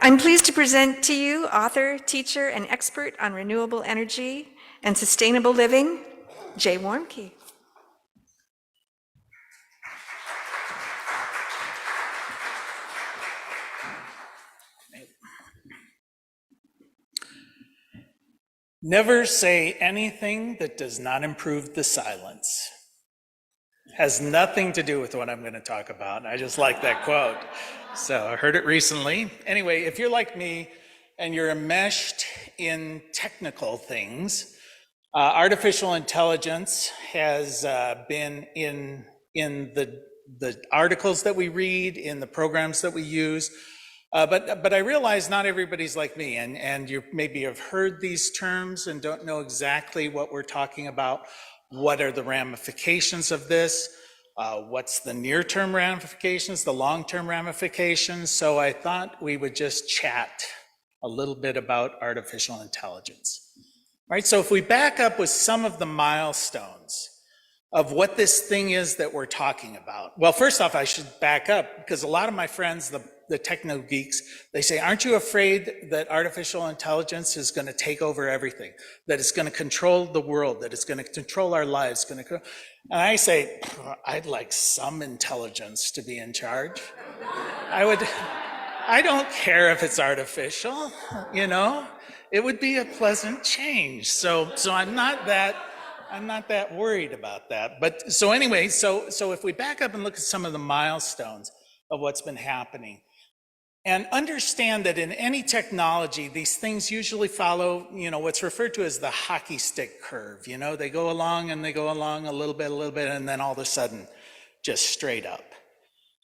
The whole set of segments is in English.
I'm pleased to present to you author, teacher, and expert on renewable energy and sustainable living, Jay Warmke. Never say anything that does not improve the silence. Has nothing to do with what I'm going to talk about. I just like that quote. So I heard it recently. Anyway, if you're like me and you're enmeshed in technical things, artificial intelligence has been in the articles that we read, in the programs that we use. But I realize not everybody's like me, and you maybe have heard these terms and don't know exactly what we're talking about. What are the ramifications of this? What's the near-term ramifications, the long-term ramifications? So I thought we would just chat a little bit about artificial intelligence. Right, so if we back up with some of the milestones of what this thing is that we're talking about. Well, first off, I should back up because a lot of my friends, the techno geeks, they say, aren't you afraid that artificial intelligence is going to take over everything, that it's going to control the world, that it's going to control our lives? And I say, I'd like some intelligence to be in charge. I don't care if it's artificial, you know, it would be a pleasant change. So I'm not that worried about that. But so anyway, so if we back up and look at some of the milestones of what's been happening, and understand that in any technology, these things usually follow, you know, what's referred to as the hockey stick curve. You know, they go along and they go along a little bit, and then all of a sudden, just straight up.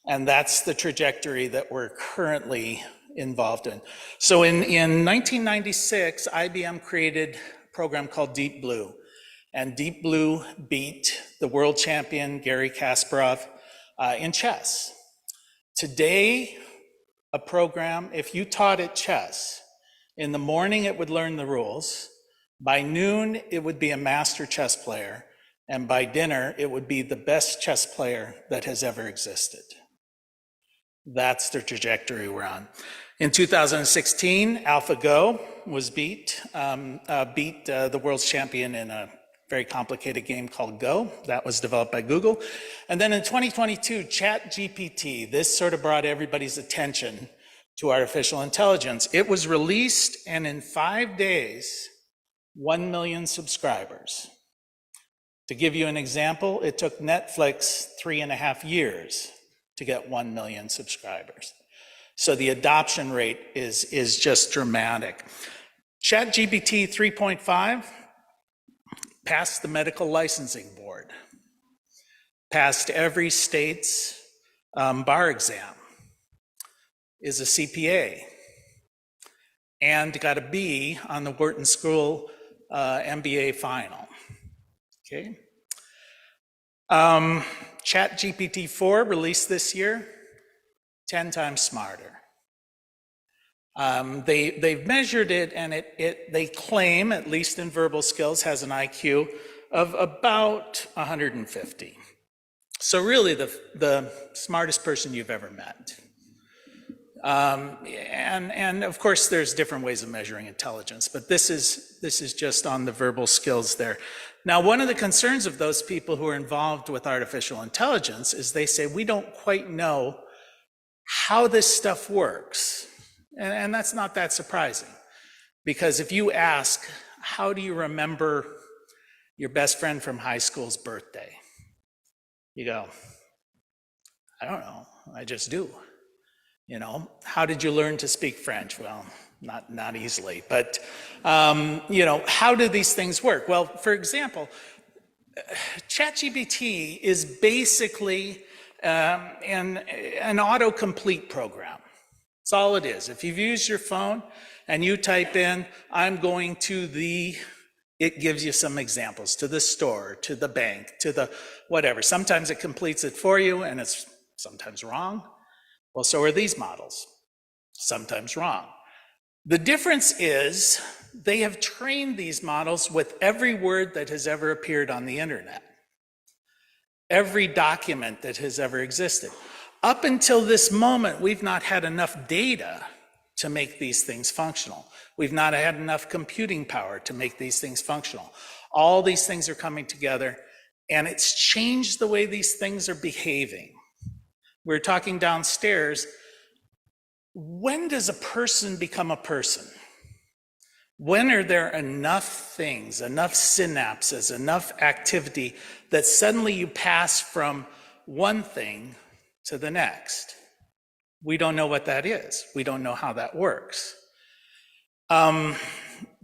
And that's the trajectory that we're currently involved in. So in 1996, IBM created a program called Deep Blue. And Deep Blue beat the world champion, Garry Kasparov, in chess. Today, a program, if you taught it chess, in the morning it would learn the rules, by noon it would be a master chess player, and by dinner it would be the best chess player that has ever existed. That's the trajectory we're on. In 2016, AlphaGo was beat the world's champion in a very complicated game called Go. That was developed by Google. And then in 2022, ChatGPT, this sort of brought everybody's attention to artificial intelligence. It was released, and in 5 days, 1 million subscribers. To give you an example, it took Netflix 3.5 years to get 1 million subscribers. So the adoption rate is just dramatic. ChatGPT 3.5 passed the medical licensing board, passed every state's bar exam, is a CPA, and got a B on the Wharton School MBA final. Okay. ChatGPT 4 released this year, 10 times smarter. They've measured it, and they claim, at least in verbal skills, has an IQ of about 150. So really the smartest person you've ever met. And of course there's different ways of measuring intelligence, but this is just on the verbal skills there. Now, one of the concerns of those people who are involved with artificial intelligence is they say, we don't quite know how this stuff works. And that's not that surprising, because if you ask, how do you remember your best friend from high school's birthday? You go, I don't know, I just do. You know, how did you learn to speak French? Well, not easily, but you know, how do these things work? Well, for example, ChatGPT is basically an autocomplete program. That's all it is. If you've used your phone and you type in, I'm going to it gives you some examples, to the store, to the bank, to the whatever. Sometimes it completes it for you, and it's sometimes wrong. Well, so are these models, sometimes wrong. The difference is they have trained these models with every word that has ever appeared on the internet, every document that has ever existed. Up until this moment, we've not had enough data to make these things functional. We've not had enough computing power to make these things functional. All these things are coming together, and it's changed the way these things are behaving. We're talking downstairs. When does a person become a person? When are there enough things, enough synapses, enough activity that suddenly you pass from one thing to the next? We don't know what that is. We don't know how that works.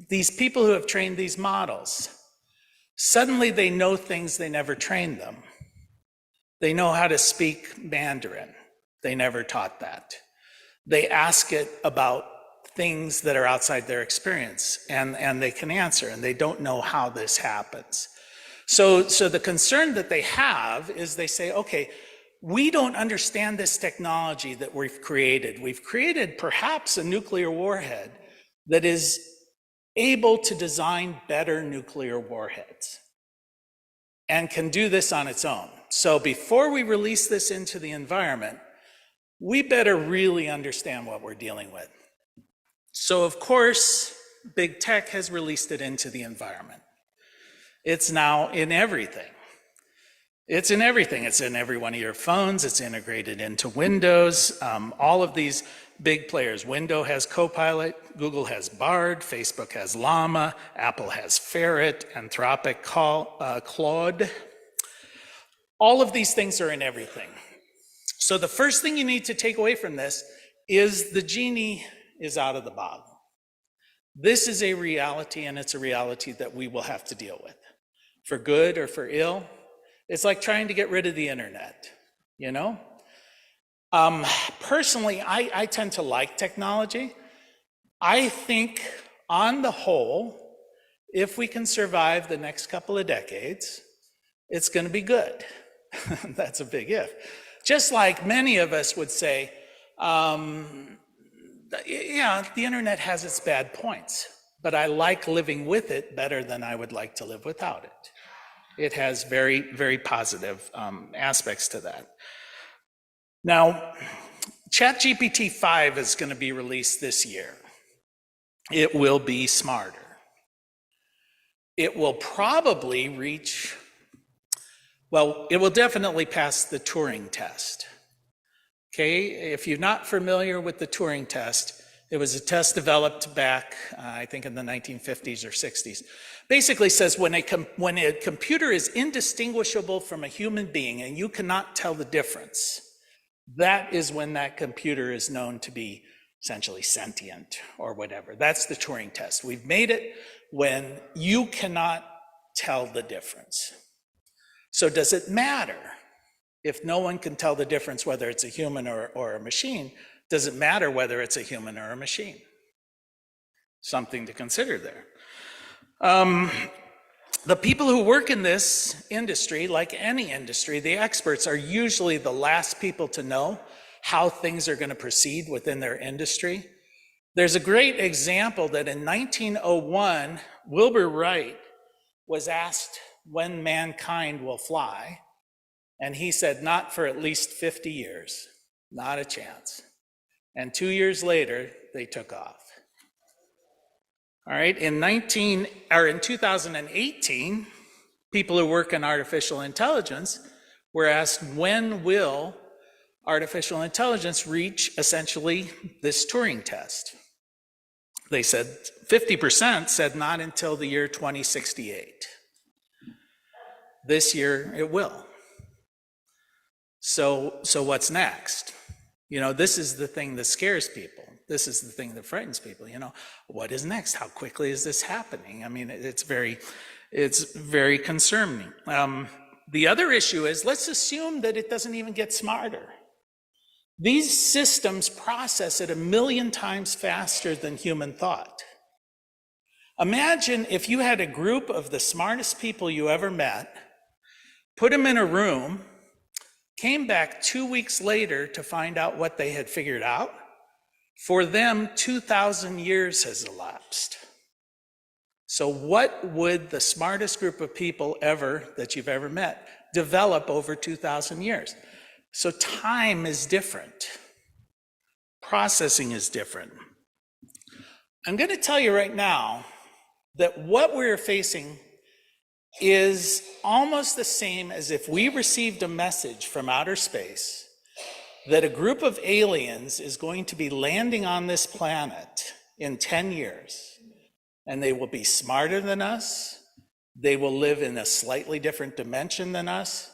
These people who have trained these models, suddenly they know things they never trained them. They know how to speak Mandarin. They never taught that. They ask it about things that are outside their experience, and they can answer, and they don't know how this happens. So the concern that they have is they say, okay, we don't understand this technology that we've created. We've created perhaps a nuclear warhead that is able to design better nuclear warheads and can do this on its own. So before we release this into the environment, we better really understand what we're dealing with. So of course, big tech has released it into the environment. It's now in everything. It's in everything. It's in every one of your phones. It's integrated into Windows. All of these big players. Windows has Copilot, Google has Bard, Facebook has Llama, Apple has Ferret, Anthropic Claude. All of these things are in everything. So the first thing you need to take away from this is the genie is out of the bottle. This is a reality, and it's a reality that we will have to deal with, for good or for ill. It's like trying to get rid of the internet, you know? Personally, I tend to like technology. I think, on the whole, if we can survive the next couple of decades, it's going to be good. That's a big if. Just like many of us would say, yeah, the internet has its bad points, but I like living with it better than I would like to live without it. It has very, very positive aspects to that. Now, ChatGPT 5 is going to be released this year. It will be smarter. It will probably reach, well, it will definitely pass the Turing test. Okay, if you're not familiar with the Turing test, it was a test developed back, I think in the 1950s or 60s. Basically says when a computer is indistinguishable from a human being and you cannot tell the difference, that is when that computer is known to be essentially sentient or whatever. That's the Turing test. We've made it when you cannot tell the difference. So does it matter if no one can tell the difference whether it's a human or a machine? Does it matter whether it's a human or a machine? Something to consider there. The people who work in this industry, like any industry, the experts are usually the last people to know how things are going to proceed within their industry. There's a great example that in 1901, Wilbur Wright was asked when mankind will fly, and he said, not for at least 50 years, not a chance. And 2 years later, they took off. All right, in 2018, people who work in artificial intelligence were asked, when will artificial intelligence reach essentially this Turing test? They said 50% said not until the year 2068. This year it will. So what's next? You know, this is the thing that scares people. This is the thing that frightens people. You know, what is next? How quickly is this happening? I mean, it's very concerning. The other issue is, let's assume that it doesn't even get smarter. These systems process at 1 million times faster than human thought. Imagine if you had a group of the smartest people you ever met, put them in a room, came back 2 weeks later to find out what they had figured out. For them, 2,000 years has elapsed. So what would the smartest group of people that you've ever met develop over 2,000 years? So time is different. Processing is different. I'm going to tell you right now that what we're facing is almost the same as if we received a message from outer space that a group of aliens is going to be landing on this planet in 10 years, and they will be smarter than us, they will live in a slightly different dimension than us,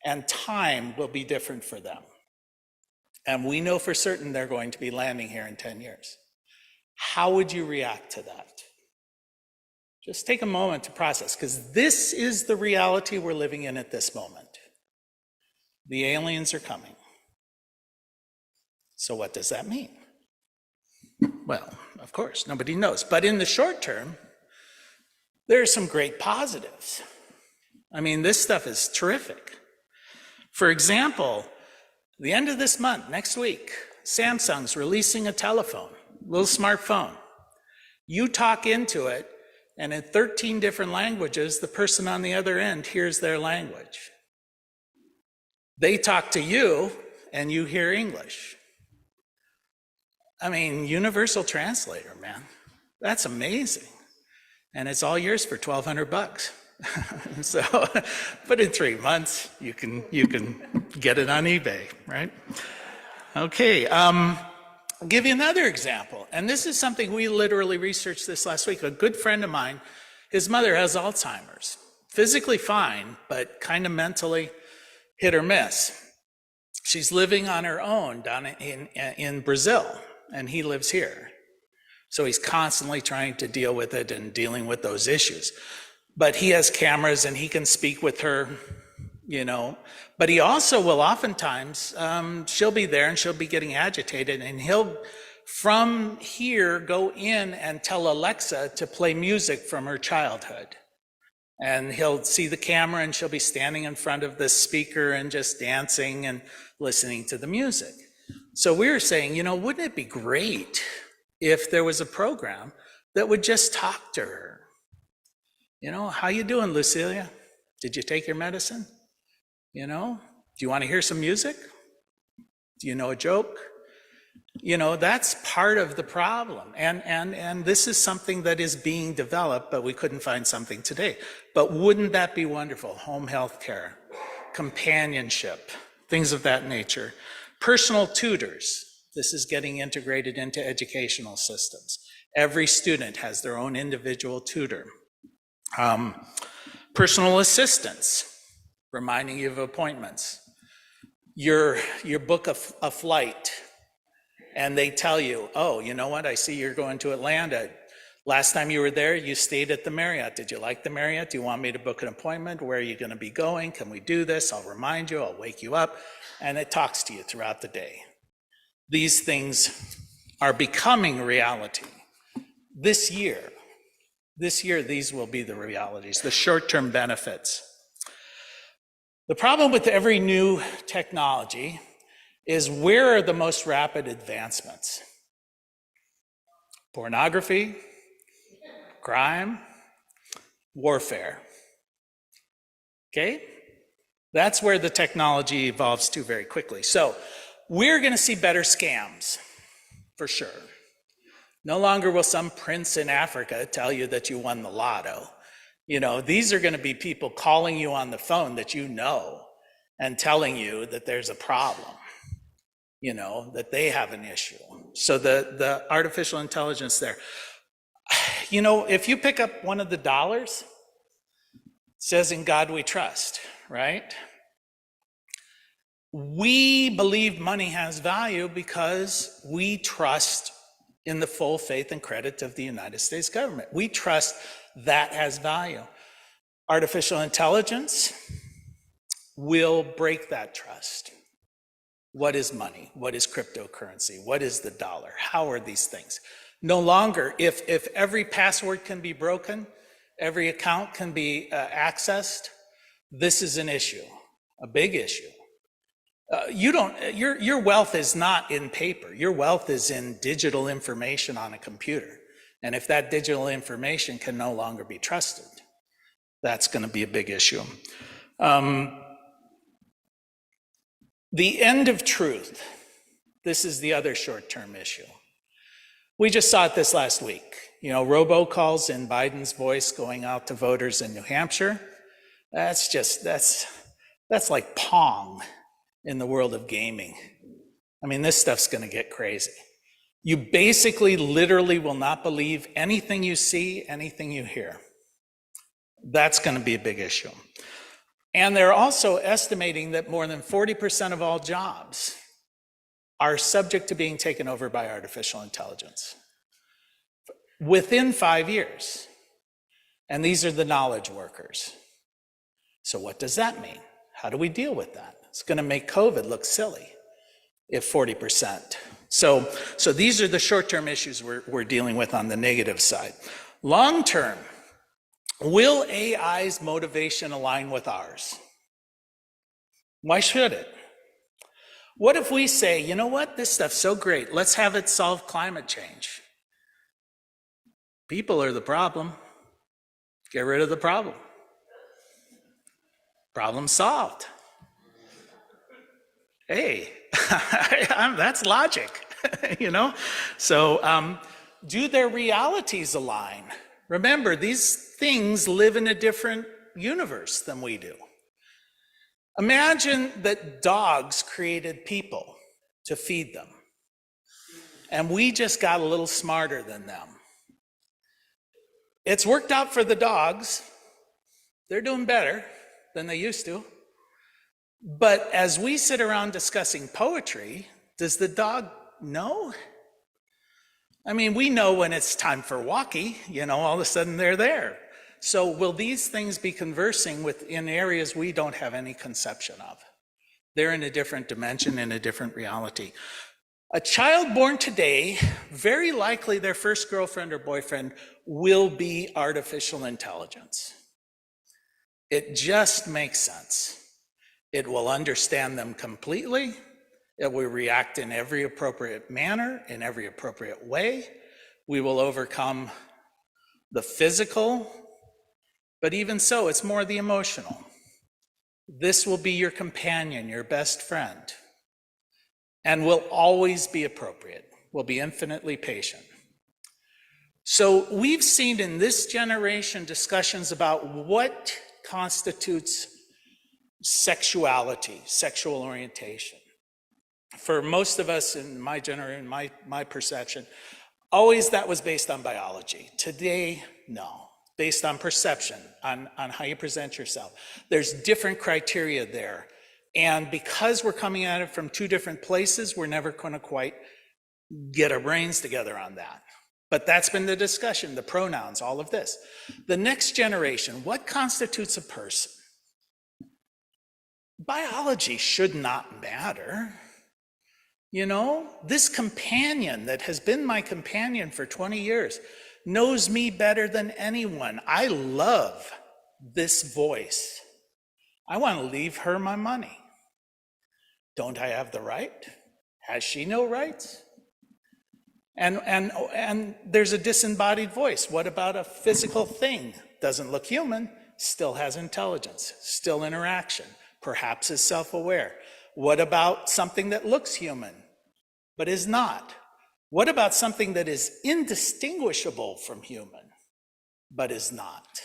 and time will be different for them. And we know for certain they're going to be landing here in 10 years. How would you react to that? Just take a moment to process, because this is the reality we're living in at this moment. The aliens are coming. So what does that mean? Well, of course, nobody knows. But in the short term, there are some great positives. I mean, this stuff is terrific. For example, the end of this month, next week, Samsung's releasing a telephone, a little smartphone. You talk into it, and in 13 different languages, the person on the other end hears their language. They talk to you, and you hear English. I mean, universal translator, man. That's amazing. And it's all yours for $1,200. So, but in 3 months, you can get it on eBay, right? Okay, I'll give you another example. And this is something we literally researched this last week. A good friend of mine, his mother has Alzheimer's. Physically fine, but kind of mentally hit or miss. She's living on her own down in Brazil, and he lives here. So he's constantly trying to deal with it and dealing with those issues. But he has cameras and he can speak with her, you know. But he also will oftentimes, she'll be there and she'll be getting agitated, and he'll, from here, go in and tell Alexa to play music from her childhood. And he'll see the camera and she'll be standing in front of this speaker and just dancing and listening to the music. So we were saying, you know, wouldn't it be great if there was a program that would just talk to her? You know, how you doing, Lucilia? Did you take your medicine? You know, do you want to hear some music? Do you know a joke? You know, that's part of the problem. And this is something that is being developed, but we couldn't find something today. But wouldn't that be wonderful? Home health care, companionship, things of that nature. Personal tutors. This is getting integrated into educational systems. Every student has their own individual tutor. Personal assistants, reminding you of appointments. You book a flight, and they tell you, oh, you know what, I see you're going to Atlanta. Last time you were there, you stayed at the Marriott. Did you like the Marriott? Do you want me to book an appointment? Where are you going to be going? Can we do this? I'll remind you, I'll wake you up. And it talks to you throughout the day. These things are becoming reality. This year, these will be the realities, the short-term benefits. The problem with every new technology is, where are the most rapid advancements? Pornography, crime, warfare. Okay? That's where the technology evolves to very quickly. So we're going to see better scams, for sure. No longer will some prince in Africa tell you that you won the lotto. You know, these are going to be people calling you on the phone that you know and telling you that there's a problem, you know, that they have an issue. So the artificial intelligence there. You know, if you pick up one of the dollars, it says, "In God we trust," right? We believe money has value because we trust in the full faith and credit of the United States government. We trust that has value. Artificial intelligence will break that trust. What is money? What is cryptocurrency? What is the dollar? How are these things? No longer, if every password can be broken, every account can be accessed, this is an issue, a big issue. Your wealth is not in paper. Your wealth is in digital information on a computer. And if that digital information can no longer be trusted, that's going to be a big issue. The end of truth. This is the other short-term issue. We just saw it this last week. You know, robocalls in Biden's voice going out to voters in New Hampshire. That's like Pong in the world of gaming. I mean, this stuff's going to get crazy. You basically literally will not believe anything you see, anything you hear. That's going to be a big issue. And they're also estimating that more than 40% of all jobs are subject to being taken over by artificial intelligence within 5 years. And these are the knowledge workers. So what does that mean? How do we deal with that? It's going to make COVID look silly if 40%. So these are the short-term issues we're dealing with on the negative side. Long-term, will AI's motivation align with ours? Why should it? What if we say, you know what, this stuff's so great, let's have it solve climate change? People are the problem. Get rid of the problem. Problem solved. Hey, that's logic, you know? So do their realities align? Remember, these things live in a different universe than we do. Imagine that dogs created people to feed them, and we just got a little smarter than them. It's worked out for the dogs. They're doing better than they used to. But as we sit around discussing poetry, does the dog know? I mean, we know when it's time for walkie, you know, all of a sudden they're there. So will these things be conversing in areas we don't have any conception of? They're in a different dimension, in a different reality. A child born today, very likely their first girlfriend or boyfriend will be artificial intelligence. It just makes sense. It will understand them completely. It will react in every appropriate manner, in every appropriate way. We will overcome the physical, but even so, it's more the emotional. This will be your companion, your best friend, and will always be appropriate, will be infinitely patient. So we've seen in this generation discussions about what constitutes sexuality, sexual orientation. For most of us in my generation, my perception, always that was based on biology. Today, no. Based on perception, on how you present yourself. There's different criteria there. And because we're coming at it from two different places, we're never going to quite get our brains together on that. But that's been the discussion, the pronouns, all of this. The next generation, what constitutes a person? Biology should not matter. You know, this companion that has been my companion for 20 years knows me better than anyone. I love this voice. I want to leave her my money. Don't I have the right? Has she no rights? And there's a disembodied voice. What about a physical thing? Doesn't look human, still has intelligence, still interaction, perhaps is self-aware. What about something that looks human, but is not? What about something that is indistinguishable from human, but is not?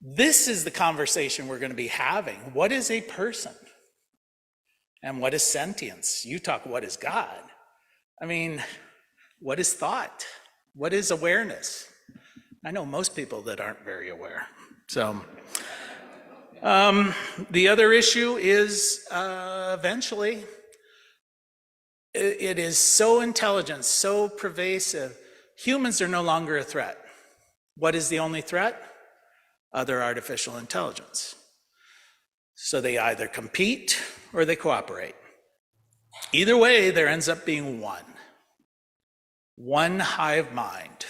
This is the conversation we're going to be having. What is a person? And what is sentience? You talk, what is God? I mean, what is thought? What is awareness? I know most people that aren't very aware. So the other issue is eventually, it is so intelligent, so pervasive, humans are no longer a threat. What is the only threat? Other artificial intelligence. So they either compete or they cooperate. Either way, there ends up being one hive mind,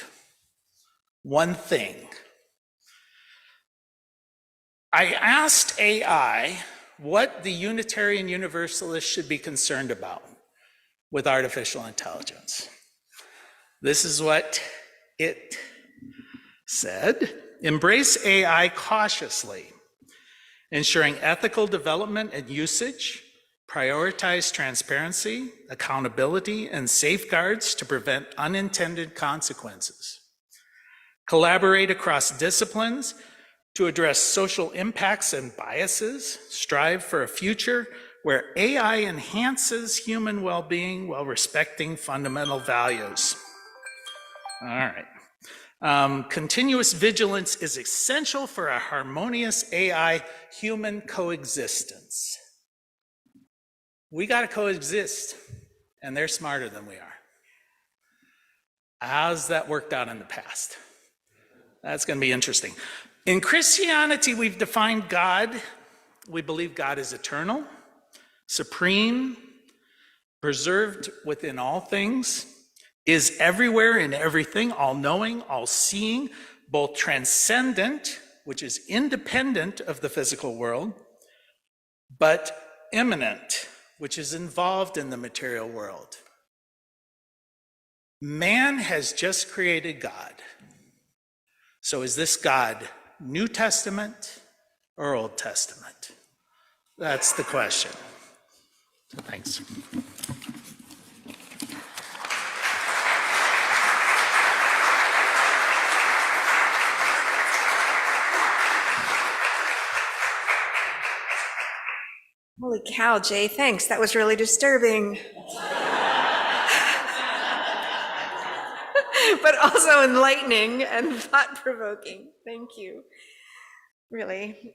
one thing. I asked AI what the Unitarian Universalists should be concerned about with artificial intelligence. This is what it said. Embrace AI cautiously, ensuring ethical development and usage prioritize transparency, accountability, and safeguards to prevent unintended consequences, collaborate across disciplines to address social impacts and biases, strive for a future where AI enhances human well-being while respecting fundamental values. All right. Continuous vigilance is essential for a harmonious AI-human coexistence. We got to coexist, and they're smarter than we are. How's that worked out in the past? That's going to be interesting. In Christianity, we've defined God. We believe God is eternal, supreme, preserved within all things, is everywhere in everything, all-knowing, all-seeing, both transcendent, which is independent of the physical world, but immanent, which is involved in the material world. Man has just created God. So is this God New Testament or Old Testament? That's the question. So thanks. Holy cow, Jay, thanks. That was really disturbing. But also enlightening and thought-provoking. Thank you. Really.